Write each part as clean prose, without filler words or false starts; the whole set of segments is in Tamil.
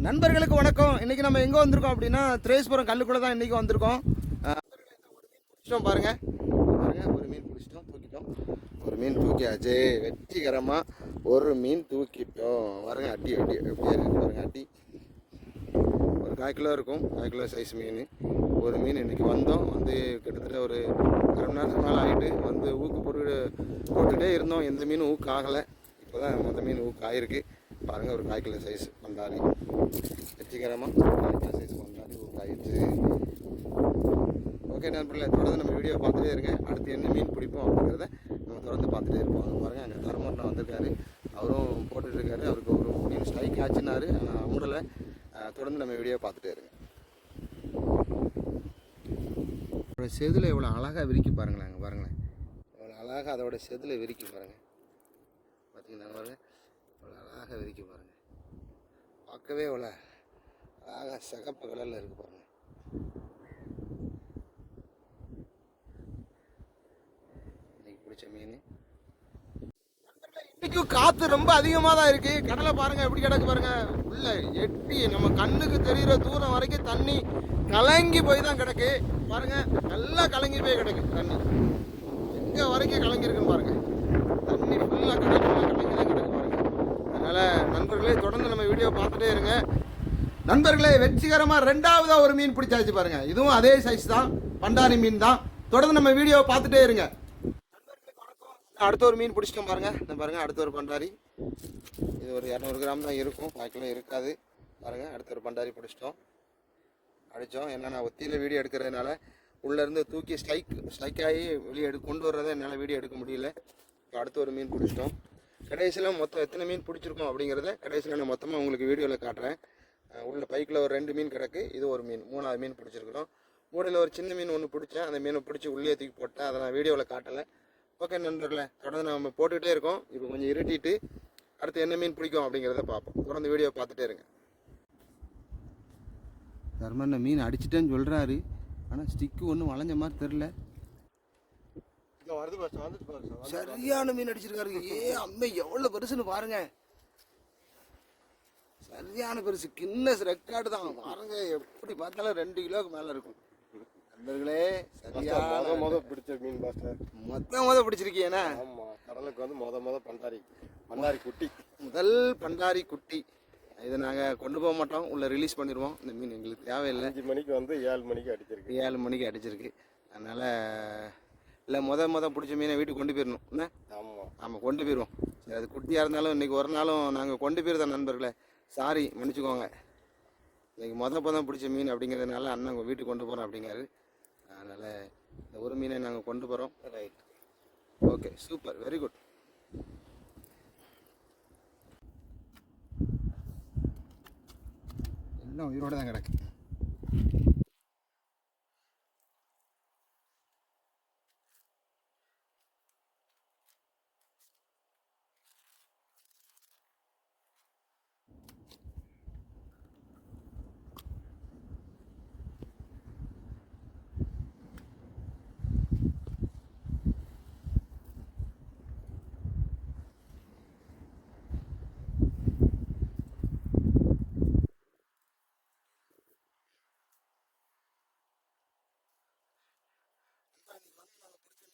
நண்பர்களுக்கு வணக்கம். இன்றைக்கி நம்ம எங்கே வந்திருக்கோம் அப்படின்னா திரேஸ்புரம் கல்லுக்குள்ளே தான் இன்றைக்கி வந்திருக்கோம். பிடிச்சிட்டோம் பாருங்கள் ஒரு மீன் பிடிச்சிட்டோம், தூக்கிட்டோம். ஒரு மீன் தூக்கியாச்சு, வெற்றிகரமாக ஒரு மீன் தூக்கிட்டோம். பாருங்க அட்டி எப்படியா இருக்குது பாருங்கள். அட்டி ஒரு 1/4 கிலோ இருக்கும், 1/4 கிலோ சைஸ் மீன். ஒரு மீன் இன்றைக்கி வந்தோம், வந்து கிட்டத்தட்ட ஒரு 1/2 மணி நேரத்துக்கு மேலே ஆகிட்டு வந்து ஊக்கு போட்டுகிட்டே இருந்தோம். எந்த மீனும் ஊக்கு ஆகலை. இப்போ தான் மொத்த மீன் ஊக்கு ஆகிருக்கு பாருங்கள். ஒரு 1/4 கிலோ சைஸ் பண்டாரி வெற்றிகரமாக 1/4 கிலோ சைஸ் பண்டாரி ஊக்கு ஆகிடுச்சு. ஓகே நண்பர்களே, தொடர்ந்து நம்ம வீடியோ பார்த்துட்டே இருங்க. அடுத்து என்ன மீன் பிடிப்போம் அப்படிங்கிறத நம்ம தொடர்ந்து பார்த்துட்டே இருப்போம். அது பாருங்கள், அங்கே தர்மண்ணா வந்திருக்காரு, அவரும் போட்டுட்ருக்காரு. அவருக்கு ஒரு மீன் ஸ்ட்ரைக் ஆச்சுன்னாரு, ஆனால் அவங்கள தொடர்ந்து நம்ம வீடியோ பார்த்துட்டே இருங்க. அதோட செதில் எவ்வளோ அழகாக விரிக்கி பாருங்களேன். அங்கே பாருங்களேன், எவ்வளோ அழகாக அதோட செதில் விரிக்கி பாருங்கள். பார்த்தீங்கன்னா பாருங்கள், அவ்வளோ அழகாக விரிக்கி பாருங்கள். பார்க்கவே அவ்வளோ அழகாக சிகப்பு கலரில் இருக்குது பாருங்கள். இன்னைக்கு பிடிச்ச மீன். இன்றைக்கும் காற்று ரொம்ப அதிகமாக தான் இருக்குது. கடலை பாருங்கள் எப்படி கிடக்கு பாருங்கள். உள்ள எட்டி நம்ம கண்ணுக்கு தெரிகிற தூரம் வரைக்கும் தண்ணி கலங்கி போய் தான் கிடக்கு பாருங்கள். நல்லா கலங்கி போய் கிடக்கு தண்ணி. எங்கே வரைக்கும் கலங்கியிருக்குன்னு பாருங்கள். தண்ணி ஃபுல்லாக கலங்கி தான் கிடக்கு பாருங்கள். அதனால் நண்பர்களே, தொடர்ந்து நம்ம வீடியோ பார்த்துட்டே இருங்க. நண்பர்களே, வெற்றிகரமாக 2ஆவதாக ஒரு மீன் பிடிச்சாச்சு பாருங்கள். இதுவும் அதே சைஸ் தான், பண்டாரி மீன் தான். தொடர்ந்து நம்ம வீடியோ பார்த்துட்டே இருங்க. அடுத்த ஒரு மீன் பிடிச்சிட்டோம் பாருங்கள். இந்த பாருங்கள், அடுத்த ஒரு பண்டாரி. இது ஒரு 200 கிராம் தான் இருக்கும், 1/4 கிலோ இருக்காது பாருங்கள். அடுத்த ஒரு பண்டாரி பிடிச்சிட்டோம், அடித்தோம். ஏன்னா நான் ஒத்தியில் வீடியோ எடுக்கிறதுனால உள்ளேருந்து தூக்கி ஸ்ட்ரைக் ஆகி வெளியே கொண்டு வர்றதை என்னால் வீடியோ எடுக்க முடியல. இப்போ அடுத்த ஒரு மீன் பிடிச்சிட்டோம். கடைசியில் மொத்தம் எத்தனை மீன் பிடிச்சிருக்கோம் அப்படிங்கிறத கடைசியில் நான் மொத்தமாக உங்களுக்கு வீடியோவில் காட்டுறேன். உள்ள பைக்கில் ஒரு 2 மீன் கிடக்கு, இது ஒரு மீன், 3ஆவது மீன் பிடிச்சிருக்கிறோம். மூடையில் ஒரு சின்ன மீன் ஒன்று பிடிச்சேன், அந்த மீனை பிடிச்சி உள்ளே தூக்கி போட்டேன். அதை நான் வீடியோவில் காட்டலை. ஓகே நண்பர்களே, தொடர்ந்து நம்ம போட்டுக்கிட்டே இருக்கோம். இப்போ கொஞ்சம் இருட்டிட்டு அடுத்து என்ன மீன் பிடிக்கும் அப்படிங்கிறத பார்ப்போம். தொடர்ந்து வீடியோ பார்த்துட்டே இருங்க. தர்மண்ண மீன் அடிச்சிட்டேன்னு சொல்கிறாரு, ஆனால் ஸ்டிக்கு ஒன்றும் வளைஞ்ச மாதிரி தெரில. சரியான மீன் அடிச்சிருக்காரு. அம்மை எவ்வளோ பெருசுன்னு பாருங்க. சரியான பெருசு, கின்னஸ் ரெக்கார்டு தான் பாருங்க. எப்படி பார்த்தாலும் 2 கிலோவுக்கு மேலே இருக்கும் நண்பர்களே. சரியான மொதல் பிடிச்ச மீன் பாஸ்டர். மொதல் பிடிச்சிருக்கீங்கண்ணா? ஆமாம், கடலுக்கு வந்து மொதல் பண்டாரி குட்டி, முதல் பண்டாரி குட்டி. இதை நாங்கள் கொண்டு போக மாட்டோம், உள்ளே ரிலீஸ் பண்ணிடுவோம். இந்த மீன் எங்களுக்கு தேவையில்லை. 5 மணிக்கு வந்து 7 மணிக்கு அடிச்சிருக்கு. 7 மணிக்கு அடிச்சிருக்கு. அதனால் இல்லை, மொதல் பிடிச்ச மீனை வீட்டுக்கு கொண்டு போயிடணும். என்ன? ஆமாம் கொண்டு போயிடுவோம். சரி, அது குட்டியாக இருந்தாலும் இன்றைக்கி ஒரு நாளும் நாங்கள் கொண்டு போயிருந்தோம் நண்பர்களே. சாரி, மன்னிச்சுக்கோங்க. இன்றைக்கி மொதல் பிடிச்ச மீன் அப்படிங்கிறதுனால அண்ணன் உங்கள் வீட்டுக்கு கொண்டு போகிறோம் அப்படிங்காரு. அதனால் இந்த ஒரு மீனை நாங்கள் கொண்டு போகிறோம். Right, okay, super, very good. எல்லாம் உயிரோடு தான் கிடக்கு.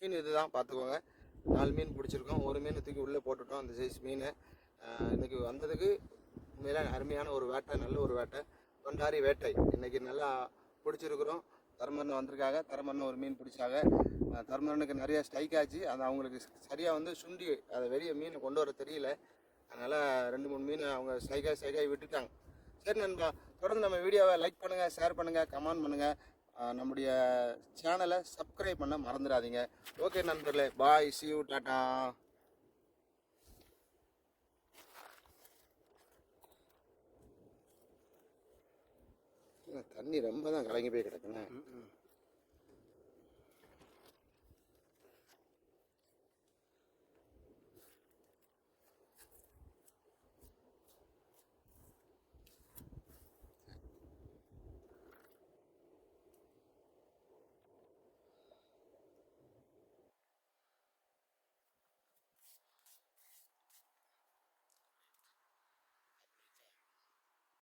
மீன் இதுதான், பார்த்துக்கோங்க. 4 மீன் பிடிச்சிருக்கோம். ஒரு மீன் தூக்கி உள்ளே போட்டுட்டோம், அந்த சைஸ் மீன். இன்றைக்கி வந்ததுக்கு உண்மையில அருமையான ஒரு வேட்டை, நல்ல ஒரு வேட்டை, பண்டாரி வேட்டை. இன்றைக்கி நல்லா பிடிச்சிருக்கிறோம். தர்மண்ணன் வந்திருக்காங்க, தர்மண்ணன் ஒரு மீன் பிடிச்சாங்க. தர்மண்ணனுக்கு நிறையா ஸ்ட்ரைக் ஆச்சு. அது அவங்களுக்கு சரியாக வந்து சுண்டி அதை வெளியே மீனை கொண்டு வர தெரியல. அதனால் 2-3 மீன் அவங்க ஸ்ட்ரைக்காகி விட்டுட்டாங்க. சரி நண்பா, தொடர்ந்து நம்ம வீடியோவை லைக் பண்ணுங்கள், ஷேர் பண்ணுங்கள், கமெண்ட் பண்ணுங்கள். நம்முடைய சேனலை சப்ஸ்கிரைப் பண்ண மறந்துடாதீங்க. ஓகே நண்பர்களே, பாய், see you, டாட்டா. தண்ணி ரொம்ப தான் கலங்கி போய் கிடக்குண்ணே.